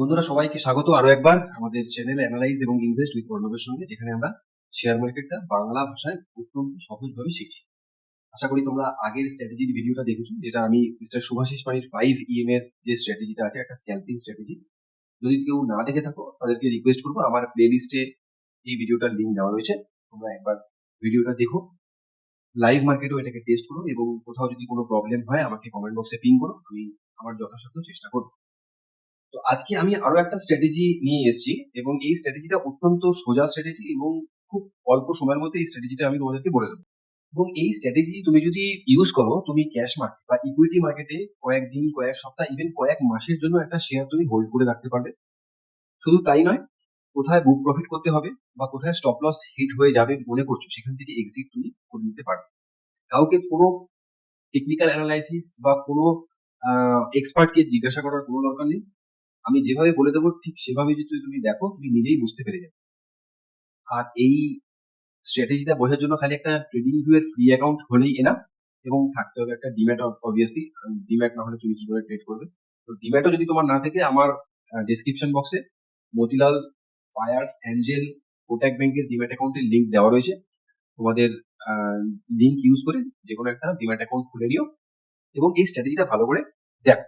বন্ধুরা, সবাইকে স্বাগত আরো একবার আমাদের চ্যানেল অ্যানালাইজ এবং ইনভেস্ট উইথ অর্ণবের সঙ্গে, যেখানে আমরা শেয়ার মার্কেটটা বাংলা ভাষায় অত্যন্ত সহজভাবে শিখছি। আশা করি তোমরা আগের স্ট্র্যাটেজির ভিডিওটা দেখেছো, যেটা আমি মিস্টার শুভাশিস পানির 5 EM এর যে স্ট্র্যাটেজিটা আছে, একটা স্ক্যালপিং স্ট্র্যাটেজি। যদি কেউ না দেখে থাকো, তাদেরকে রিকোয়েস্ট করবো, আমার প্লে লিস্টে এই ভিডিওটার লিঙ্ক দেওয়া রয়েছে, তোমরা একবার ভিডিওটা দেখো, লাইভ মার্কেটেও এটাকে টেস্ট করো, এবং কোথাও যদি কোনো প্রবলেম হয় আমাকে কমেন্ট বক্সে পিং করো, আমি আমার যথাসাধ্য চেষ্টা করবো। তো আজকে আমি আরো একটা স্ট্র্যাটেজি নিয়ে এসেছি, এবং এই স্ট্র্যাটেজিটা অত্যন্ত সোজা স্ট্র্যাটেজি, এবং খুব অল্প সময়ের মধ্যে এই স্ট্র্যাটেজিটা আমি তোমাদেরকে বলে দেবো। এবং এই স্ট্র্যাটেজি তুমি যদি ইউজ করো, তুমি ক্যাশ মার্কেট বা ইকুইটি মার্কেটে কয়েকদিন, কয়েক সপ্তাহ, ইভেন কয়েক মাসের জন্য একটা শেয়ার তুমি হোল্ড করে রাখতে পারবে। শুধু তাই নয়, কোথায় বুক প্রফিট করতে হবে বা কোথায় স্টপ লস হিট হয়ে যাবে মনে করছো, সেখান থেকে এক্সিট তুমি করে নিতে পারবে। কাউকে কোনো টেকনিক্যাল অ্যানালাইসিস বা কোনো এক্সপার্টকে জিজ্ঞাসা করার কোনো দরকার নেই। আমি যেভাবে বলে দেবো ঠিক সেভাবে যদি তুমি দেখো, তুমি নিজেই বুঝতে পেরে যাবে। আর এই স্ট্র্যাটেজিটা বোঝার জন্য খালি একটা ট্রেডিং ভিউ এর ফ্রি অ্যাকাউন্ট হলেই এনাফ, এবং থাকতে হবে একটা ডিম্যাট। অবভিয়াসলি ডিম্যাট না হলে তুমি কি করে ট্রেড করবে? তো ডিম্যাটও যদি তোমার না থাকে, আমার ডেসক্রিপশন বক্সে মতিলাল ফায়ার্স অ্যাঞ্জেল কোটাক ব্যাংকের ডিম্যাট অ্যাকাউন্টের লিঙ্ক দেওয়া রয়েছে। তোমাদের লিঙ্ক ইউজ করে যে কোনো একটা ডিম্যাট অ্যাকাউন্ট খুলে নিও, এবং এই স্ট্র্যাটেজিটা ভালো করে দেখো।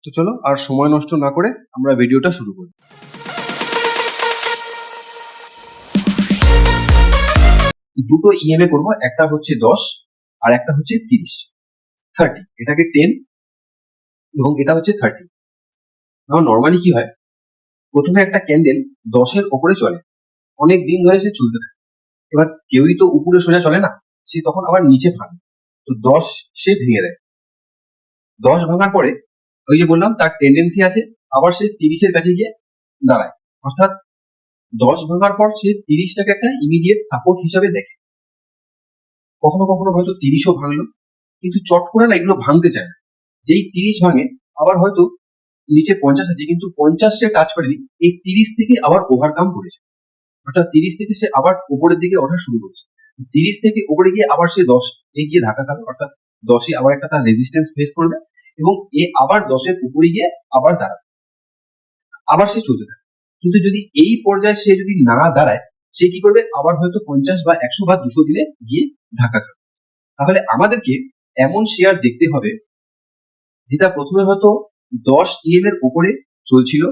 তো চলো আর সময় নষ্ট না করে আমরা ভিডিওটা শুরু করি। দুটো ইএমএ করবো, একটা হচ্ছে 10 আর একটা হচ্ছে 30, 30, এটাকে 10 এবং এটা হচ্ছে 30। এখন নর্মালি কি হয়, প্রথমে একটা ক্যান্ডেল 10-এর ওপরে চলে, অনেক দিন ধরে সে চলতে থাকে। এবার কেউই তো উপরে সোজা চলে না, সে তখন আবার নিচে ভাঙে। তো 10 সে ভেঙে দেয়। 10 ভাঙার পরে ওই যে বললাম, তার টেন্ডেন্সি আছে আবার সে 30-এর কাছে গিয়ে দাঁড়ায়। অর্থাৎ 10 ভাঙার পর সে 30টাকে একটা ইমিডিয়েট সাপোর্ট হিসাবে দেখে। কখনো কখনো হয়তো 30ও ভাঙলো, কিন্তু চট করে না এগুলো ভাঙতে চায় না। যেই 30 ভাঙে, আবার হয়তো নিচে 50 আছে, কিন্তু 50 সে টাচ করেনি, এই 30 থেকে আবার ওভারকাম করেছে। অর্থাৎ 30 থেকে সে আবার উপরের দিকে ওঠা শুরু করেছে। 30 থেকে উপরে গিয়ে আবার সে 10 এ গিয়ে ধাক্কা খাবে, অর্থাৎ 10-এ আবার একটা তার রেজিস্ট্যান্স ফেস করবে, এবং এ আবার 10-এর উপরে গিয়ে আবার দাঁড়াবে, আবার সে চলতে থাকে। কিন্তু যদি এই পর্যায়ে সে যদি না দাঁড়ায়, সে কি করবে, আবার হয়তো 50 বা 100 বা 200 দিলে গিয়ে ধাক্কা খাবে। তাহলে আমাদেরকে এমন শেয়ার দেখতে হবে যেটা প্রথমে হয়তো 10 এর উপরে চলছিল,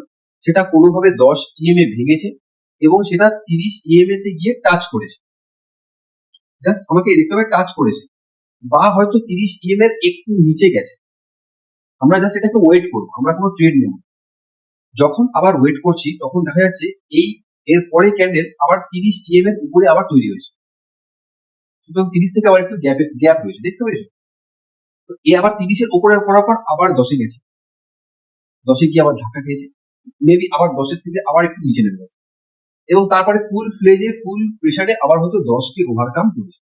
সেটা কোনোভাবে 10 এ ভেঙেছে, এবং সেটা 30 তে গিয়ে টাচ করেছে। জাস্ট আমাকে দেখতে হবে টাচ করেছে, বা হয়তো 30 এর একটু নিচে গেছে। আমরা জাস্ট এটাকে ওয়েট করবো, আমরা কোনো ট্রেড নেব। যখন আবার ওয়েট করছি, তখন দেখা যাচ্ছে এই এর পরে ক্যান্ডেল আবার 30 এর উপরে আবার তৈরি হয়েছে। সুতরাং 30 থেকে আবার একটু গ্যাপ রয়েছে, দেখতে পেয়েছো? তো এ আবার 30-এর উপরে পড়ার পর আবার 10-এ গেছে, 10-এ গিয়ে আবার ধাক্কা খেয়েছে, মেবি আবার 10-এর থেকে আবার একটু নিচে নেমে গেছে, এবং তারপরে ফুল ফ্লেজে ফুল প্রেসারে আবার হয়তো 10-কে ওভারকাম করেছে।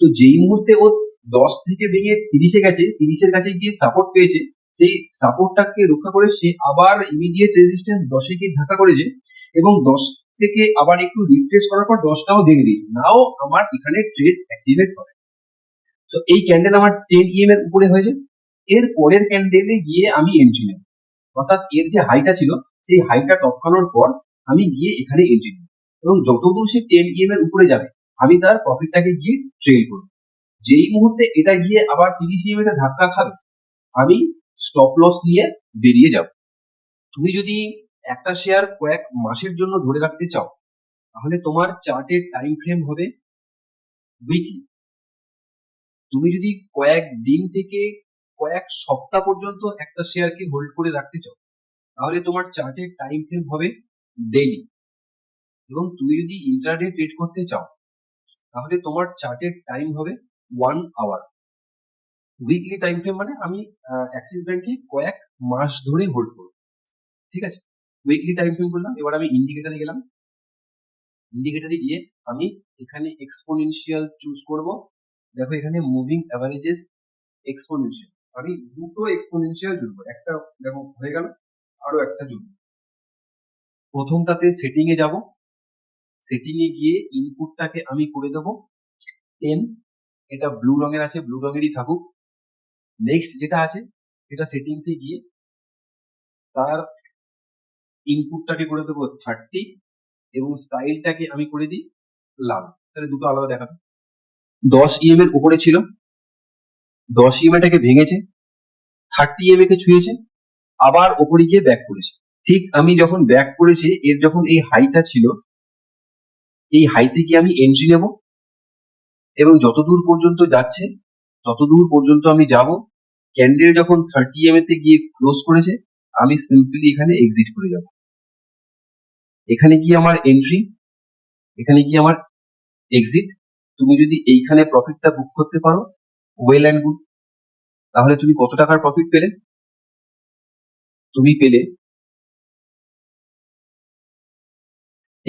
তো যেই মুহূর্তে ও 10 থেকে ভেঙে 30-এ গেছে, 30-এর কাছে গিয়ে সাপোর্ট পেয়েছে, সেই সাপোর্টটাকে রক্ষা করে সে আবার ইমিডিয়েট রেজিস্ট্যান্স 10-এ গিয়ে ধাক্কা করেছে, এবং 10 থেকে আবার একটু রিট্রেস করার পর 10টাও ভেঙে দিয়েছে। নাও আমার এখানে ট্রেড অ্যাক্টিভেট হবে। তো এই ক্যান্ডেল আমার 10 এর উপরে হয়েছে, এর পরের ক্যান্ডেলে গিয়ে আমি এন্ট্রি নেব। অর্থাৎ এর যে হাইটা ছিল, সেই হাইটা টপকানোর পর আমি গিয়ে এখানে এন্ট্রি নেব, এবং যতদূর সে 10 এর উপরে যাবে, আমি তার প্রফিটটাকে গিয়ে ট্রেল করব। যেই মুহূর্তে এটা গিয়ে আবার 30 তে ধাক্কা খাবে, আমি স্টপ লস নিয়ে বেরিয়ে যাব। তুমি যদি একটা শেয়ার কয়েক মাসের জন্য ধরে রাখতে চাও, তাহলে তোমার চার্টের টাইম ফ্রেম হবে উইকলি। তুমি যদি কয়েক দিন থেকে কয়েক সপ্তাহ পর্যন্ত একটা শেয়ারকে হোল্ড করে রাখতে চাও, তাহলে তোমার চার্টের টাইম ফ্রেম হবে ডেইলি। এবং তুমি যদি ইন্ট্রাডে ট্রেড করতে চাও, তাহলে তোমার চার্টের টাইম হবে 1 আওয়ার। উইকলি টাইম ফ্রেম মানে আমি অ্যাক্সিস ব্যাংকে কয়েক মাস ধরে হোল্ড করবো, ঠিক আছে? উইকলি টাইম ফ্রেম বললাম। এবার আমি ইন্ডিকেটারে গেলাম, ইন্ডিকেটারে গিয়ে আমি এখানে এক্সপোনেনশিয়াল চুজ করব। দেখো এখানে মুভিং অ্যাভারেজেস এক্সপোনেনশিয়াল, আমি দুটো এক্সপোনেনশিয়াল জুড়বো। একটা দেখো হয়ে গেল, আরো একটা জুড়বো। প্রথমটাতে সেটিং এ যাব, সেটিং এ গিয়ে ইনপুটটাকে আমি করে দেবো 10। এটা ব্লু রঙের আছে, ব্লু রঙেরই থাকুক। নেক্সট যেটা আছে, এটা সেটিংসে গিয়ে তার ইনপুটটাকে করে দেবো 30 এবং স্টাইলটাকে আমি করে দিই লাল, তাহলে দুটো আলাদা দেখাবে। 10 EM এর উপরে ছিল, 10 EM টাকে ভেঙেছে, 30 EM কে ছুঁয়েছে, আবার ওপরে গিয়ে ব্যাক করেছে। ঠিক আমি যখন ব্যাক করেছি, এর যখন এই হাইটা ছিল, এই হাইতে গিয়ে আমি এন্ট্রি নেব এবং যতদূর পর্যন্ত যাচ্ছে ততদূর পর্যন্ত আমি যাব। ক্যান্ডেল যখন 30 EM তে গিয়ে ক্লোজ করেছে, আমি সিম্পলি এখানে এক্সিট করে যাব। এখানে গিয়ে আমার এন্ট্রি, এখানে গিয়ে আমার এক্সিট। তুমি যদি এইখানে প্রফিটটা বুক করতে পারো, ওয়েল অ্যান্ড গুড। তাহলে তুমি কত টাকার প্রফিট পেলে? তুমি পেলে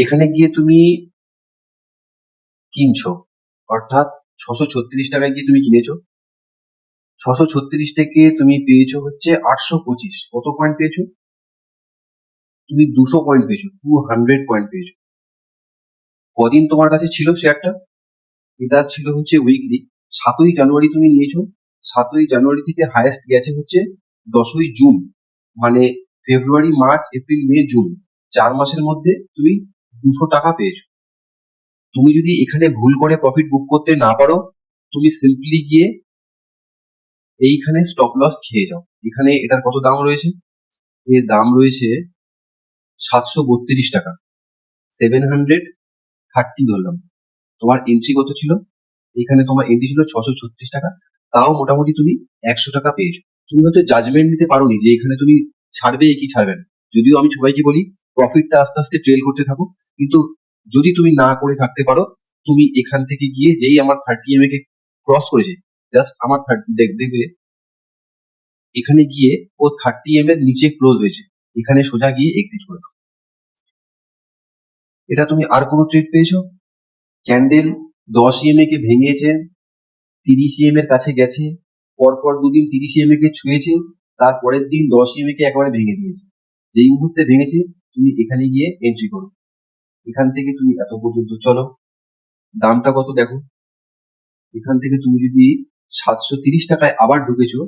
এখানে গিয়ে তুমি কিনছো, অর্থাৎ 636 টাকায় গিয়ে তুমি কিনেছো। 636 থেকে তুমি পেয়েছো হচ্ছে 825। কত পয়েন্ট পেয়েছো? তুমি 200 পয়েন্ট পেয়েছো, 200 পয়েন্ট পেয়েছো। কদিন তোমার কাছে ছিল শেয়ারটা? এটা ছিল হচ্ছে উইকলি। 7ই জানুয়ারি তুমি নিয়েছো, 7ই জানুয়ারি থেকে হাইয়েস্ট গেছে হচ্ছে 10ই জুন, মানে ফেব্রুয়ারি, মার্চ, এপ্রিল, মে, জুন, 4 মাসের মধ্যে তুমি 200 টাকা পেয়েছো। তুমি যদি এখানে ভুল করে প্রফিট বুক করতে না পারো, তুমি সিম্পলি গিয়ে এইখানে স্টপ লস খেয়ে যাও। এখানে এটার কত দাম রয়েছে? এর দাম রয়েছে 732 টাকা, 730 ধরলাম। তোমার এন্ট্রি কত ছিল? এখানে তোমার এন্ট্রি ছিল 636 টাকা, তাও মোটামুটি তুমি 100 টাকা পেয়েছো। তুমি হয়তো জাজমেন্ট নিতে পারোনি যে এখানে তুমি ছাড়বে কি ছাড়বে না। যদিও আমি সবাইকে বলি প্রফিটটা আস্তে আস্তে ট্রেল করতে থাকো, কিন্তু যদি তুমি না করে থাকতে পারো, তুমি এখান থেকে গিয়ে যেই আমার 30 EM কে ক্রস করেছে, জাস্ট আমার 30 দেখবে এখানে গিয়ে ও 30 EM এর নিচে ক্লোজ হয়েছে, এখানে সোজা গিয়ে এক্সিট করে দাও। এটা তুমি আর কোনো ট্রেড পেয়েছো? ক্যান্ডেল 10 EM কে ভেঙেছে, 30 EM এর কাছে গেছে, পরপর দুদিন 30 EM কে ছুঁয়েছে, তারপরের দিন 10 EM কে একেবারে ভেঙে দিয়েছে। যেই মুহূর্তে ভেঙেছে, তুমি এখানে গিয়ে এন্ট্রি করো। এখান থেকে তুমি এত পর্যন্ত চলো। দামটা কত দেখো। এখান থেকে তুমি যদি 730 টাকায় আবার ঢুকেছো,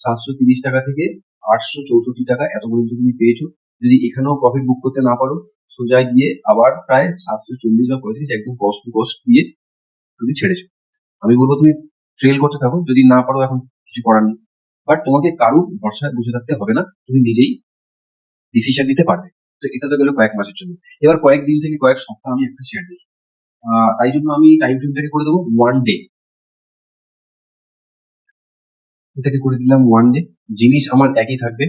730 টাকা থেকে 864 টাকা এত পর্যন্ত তুমি পেয়েছো। যদি এখানেও প্রফিট বুক করতে না পারো, সোজা গিয়ে আবার প্রায় 740 বা 35 একদম কস্ট টু কস্ট দিয়ে তুমি ছেড়েছো। আমি বলবো তুমি ট্রেল করতে থাকো, যদি না পারো এখন কিছু করার নেই। বাট তোমাকে কারুর ভরসায় বসে থাকতে হবে না, তুমি নিজেই ডিসিশন নিতে পারবে। তো এটা তো গেলো কয়েক মাসের জন্য। এবার কয়েকদিন থেকে কয়েক সপ্তাহ আমি একটা শেয়ার দেখি, তাই জন্য আমি টাইম ফ্রেমটাকে করে দেবো 1 ডে। এটাকে করে দিলাম 1 ডে। জিনিস আমার একই থাকবে,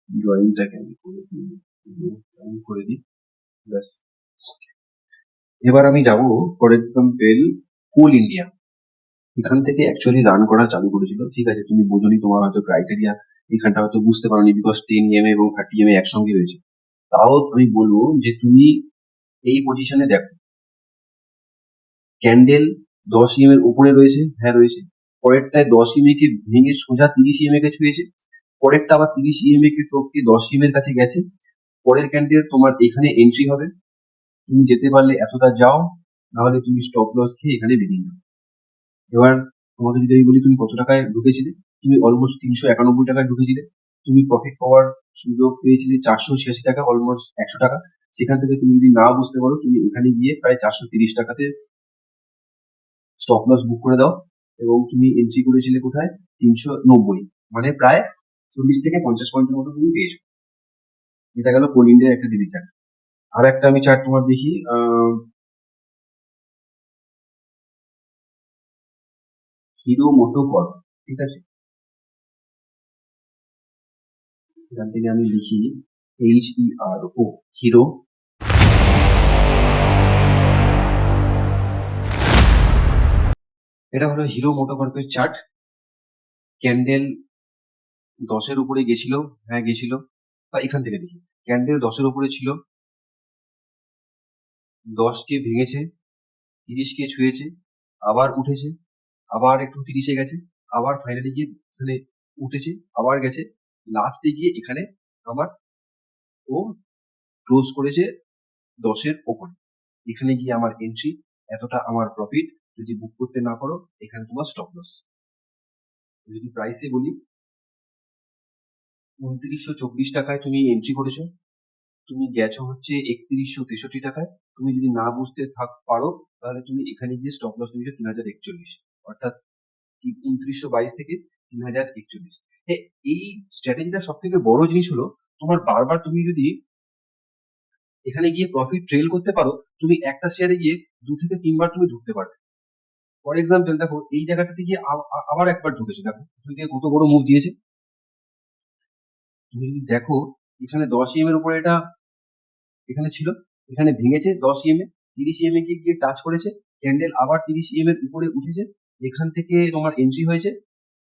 ড্রয়িংটাকে আমি করে দিই, আমি করে দিই, ব্যাস। এবার আমি যাব ফর এক্সাম্পল কোল ইন্ডিয়া। এখান থেকে অ্যাকচুয়ালি রান করা চালু করেছিল, ঠিক আছে, তুমি বোঝনি, তোমার হয়তো ক্রাইটেরিয়া এখানটা হয়তো বুঝতে পারোনি, বিকজ 10 EM এবং 30 EM একসঙ্গে রয়েছে। তাও আমি বলবো যে তুমি এই পজিশনে দেখো, ক্যান্ডেল 10 EM এর উপরে রয়েছে, হ্যাঁ রয়েছে, পরেরটায় 10 EM কে ভেঙে সোজা 30 EM কে ছুঁয়েছে, পরেরটা আবার 30 EM কে টপকে 10 EM এর কাছে গেছে। পরের ক্যান্ডেল তোমার এখানে এন্ট্রি হবে, তুমি যেতে পারলে এতটা যাও, নাহলে তুমি স্টপ লস খেয়ে এখানে বেরিয়ে যাও। এবার তোমাকে যদি আমি বলি তুমি কত টাকায় ঢুকেছিলে, তুমি অলমোস্ট 391 টাকায় ঢুকেছিলে। তুমি প্রফিট পাওয়ার সুযোগ পেয়েছিলে 486 টাকা, অলমোস্ট 100 টাকা। সেখান থেকে তুমি যদি না বুঝতে পারো, তুমি এখানে গিয়ে প্রায় 430 টাকাতে স্টপ লস বুক করে দাও, এবং তুমি এন্ট্রি করেছিলে কোথায়? 390, মানে প্রায় 40 থেকে 50 পয়েন্টের মতো তুমি পেয়েছো। এটা গেল কোল ইন্ডিয়ার একটা ডেলি চার্ট। আর একটা আমি চার্ট তোমার দেখি, হিরো মোটোকর্প, ঠিক আছে। এখান থেকে আমি লিখি HERO, হিরো। এটা হলো হিরো মোটোকর্পের চার্ট। ক্যান্ডেল 10-এর উপরে গেছিল, হ্যাঁ গেছিল, বা এখান থেকে দেখি, ক্যান্ডেল 10-এর উপরে ছিল, 10 কে ভেঙেছে, 30 কে ছুঁয়েছে, আবার উঠেছে, আবার একটু 30-এ গেছে, আবার ফাইনালি গিয়ে এখানে উঠেছে, আবার গেছে, লাস্টে গিয়ে এখানে আমার ও ক্লোজ করেছে 10-এর ওপরে। এখানে গিয়ে আমার এন্ট্রি, এতটা আমার প্রফিট। যদি বুক করতে না পারো, এখানে তোমার স্টপ লস। যদি প্রাইসে বলি, 2924 টাকায় তুমি এন্ট্রি করেছো, তুমি গেছো হচ্ছে 3163 টাকায়। তুমি যদি না বুঝতে পারো তাহলে তুমি এখানে গিয়ে স্টপ লস নিয়েছো 3041, অর্থাৎ 2922 থেকে 3041। হ্যাঁ, এই স্ট্র্যাটেজিটা সব থেকে বড় জিনিস হলো তোমার বারবার তুমি যদি এখানে গিয়ে প্রফিট ট্রেল করতে পারো, তুমি একটা শেয়ারে গিয়ে 2 থেকে 3 বার তুমি ঢুকতে পারবে। ফর এক্সাম্পল দেখো এই জায়গাটাতে গিয়ে আবার একবার ঢুকেছো, দেখো এখান থেকে কত বড় মুভ দিয়েছে। তুমি যদি দেখো এখানে 10 EM এর উপরে এটা এখানে ছিল, এখানে ভেঙেছে 10 EM এ, 30 EM এ গিয়ে টাচ করেছে, ক্যান্ডেল আবার 30 EM এর উপরে উঠেছে, এখান থেকে তোমার এন্ট্রি হয়েছে।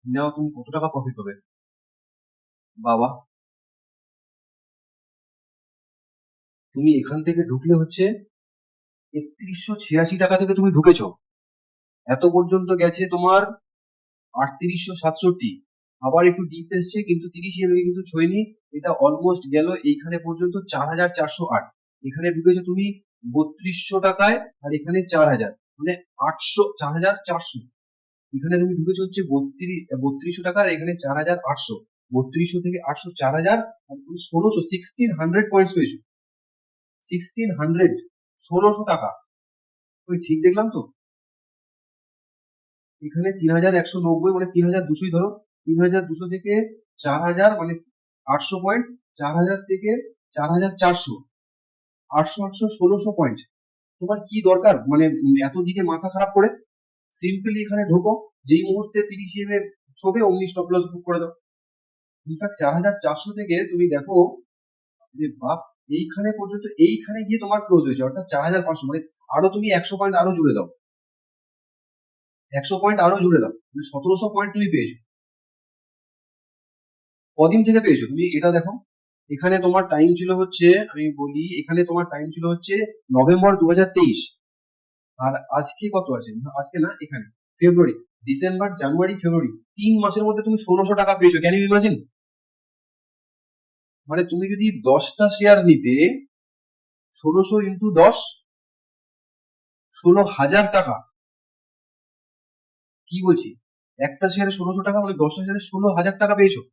নাও তুমি কত টাকা প্রফিট পাবে বাবা। তুমি এখান থেকে ঢুকলে হচ্ছে 3186 টাকা থেকে তুমি ঢুকেছো, এত পর্যন্ত গেছে তোমার 3867, আবার একটু ডিপ এসছে কিন্তু 30 EM কিন্তু ছয়নি, এটা অলমোস্ট গেল এইখানে পর্যন্ত 4408। এখানে ঢুকেছো তুমি 3200 টাকায়, আর এখানে 4000, মানে 4400। এখানে তুমি ঢুকেছো হচ্ছে 3200 টাকা, আর এখানে 4800। 3200 থেকে 800, 4000, আর তুমি 1600, 1600 পয়েন্টস পেয়েছো। 1600, 1600 টাকা। ওই ঠিক দেখলাম তো? এখানে 3190, মানে 3200 ধরো, 3200 থেকে 4000, মানে 800 পয়েন্ট, 4000 থেকে 4400, 800 800, 1600 পয়েন্ট। তোমার কি দরকার মানে এত দিকে মাথা খারাপ করে? সিম্পলি এখানে ঢোকো, যেই মুহূর্তে 30 EM এ ছবে অমনি স্টপ লস বুক করে দাও। ইনফ্যাক্ট 4400 থেকে তুমি দেখো যে বাপ, এইখানে পর্যন্ত, এইখানে গিয়ে তোমার ক্লোজ হয়েছে, অর্থাৎ 4500, মানে আরো তুমি 100 পয়েন্ট আরো জুড়ে দাও, 100 পয়েন্ট আরো জুড়ে দাও, মানে 1700 পয়েন্ট তুমি পেয়েছো। কদিন থেকে পেয়েছো তুমি এটা দেখো। এখানে তোমার টাইম ছিল হচ্ছে, আমি বলি, এখানে তোমার টাইম ছিল হচ্ছে নভেম্বর 2023, আর আজকে কত আছে, আজকে না, এখানে ফেব্রুয়ারি, ডিসেম্বর, জানুয়ারি, ফেব্রুয়ারি, 3 মাসের মধ্যে তুমি 1600 টাকা পেয়েছো। Can you imagine? মানে তুমি যদি 10টা শেয়ার নিতে, 1600 ইন্টু 10, 16,000 টাকা। কি বলছি, একটা শেয়ারে 1600 টাকা, মানে 10টা শেয়ারে 16,000 টাকা পেয়েছো।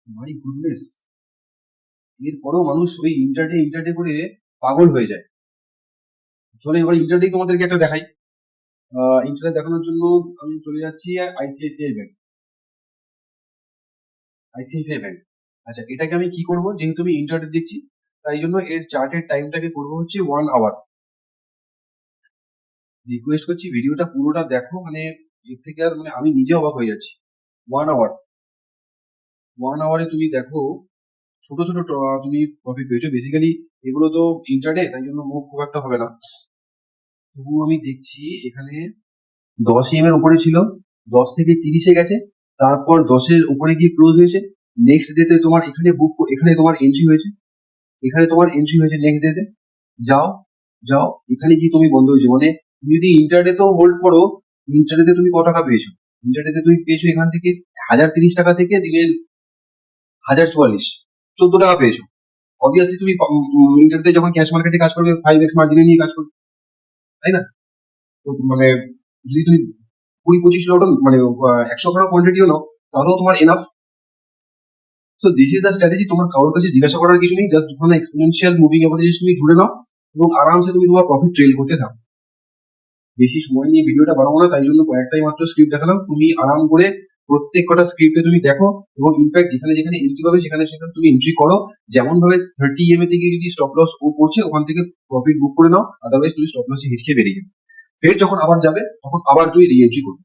My goodness. এরপরেও মানুষ ওই ইন্টারডে করে পাগল হয়ে যায়। চলো এবার ইন্টারডে তোমাদেরকে একটা দেখাই। ইন্টারডে দেখানোর জন্য আমি চলে যাচ্ছি আইসিআইসিআই ব্যাংক। আইসিআইসিআই ব্যাংক, আচ্ছা এটাকে আমি কি করব, যেহেতু আমি ইন্টারডে দেখছি তাই জন্য এর চার্টের টাইমটাকে করব হচ্ছে 1 আওয়ার। রিকোয়েস্ট করছি ভিডিওটা পুরোটা দেখো, মানে এর থেকে আর মানে আমি নিজে অবাক হয়ে যাচ্ছি। 1 আওয়ার, 1 আওয়ারে তুমি দেখো ছোট ছোট তুমি প্রফিট পেয়েছো। বেসিক্যালি এগুলো তো ইন্টারডে, তাই জন্য মুভ খুব একটা হবে না। তবুও আমি দেখছি এখানে 10 EM এর উপরে ছিল, 10 থেকে 30-এ গেছে, তারপর 10-এর উপরে গিয়ে ক্লোজ হয়েছে। নেক্সট ডেতে তোমার এখানে এখানে তোমার এন্ট্রি হয়েছে, এখানে তোমার এন্ট্রি হয়েছে নেক্সট ডেতে। যাও যাও, এখানে কি তুমি বন্ধ হয়েছে, মানে তুমি যদি ইন্টারডে তো হোল্ড করো, ইন্টারডে তুমি কত টাকা পেয়েছো? ইন্টারডে তুমি পেয়েছো এখান থেকে 1030 টাকা থেকে দিনের 1044, 14 টাকা পেয়েছো। অবভিয়াসলি তুমি ইন্টারডে যখন ক্যাশ মার্কেটে কাজ করবে 5x মার্জিনে নিয়ে কাজ করবে, তাই না? তো মানে যদি তুমি 20-25 লট, মানে 100 খানা কোয়ান্টিটিও নাও, তাহলেও তোমার enough. So this is the strategy. তোমার কারোর কাছে জিজ্ঞাসা করার কিছু নেই, জাস্ট দুখানা এক্সপোনেনশিয়াল মুভিং অ্যাভারেজ তুমি জুড়ে নাও এবং আরামসে তুমি তোমার প্রফিট ট্রেল করতে থাকো। বেশি সময় নিয়ে ভিডিওটা বাড়াবো না, তাই জন্য কয়েকটাই মাত্র স্ক্রিপ্ট দেখালাম। তুমি আরাম করে প্রত্যেক কটা স্ক্রিপ্টে তুমি দেখো, এবং ইনফ্যাক্ট যেখানে যেখানে এন্ট্রি পাবে সেখানে সেখানে তুমি এন্ট্রি করো। যেমন ভাবে 30 EM থেকে যদি স্টপ লস ও পড়ছে ওখান থেকে প্রফিট বুক করে নাও, আদারওয়াইজ তুমি স্টপ লসে হিট খেয়ে বেরিয়ে যাবে। ফের যখন আবার যাবে তখন আবার তুমি রি এন্ট্রি করবে।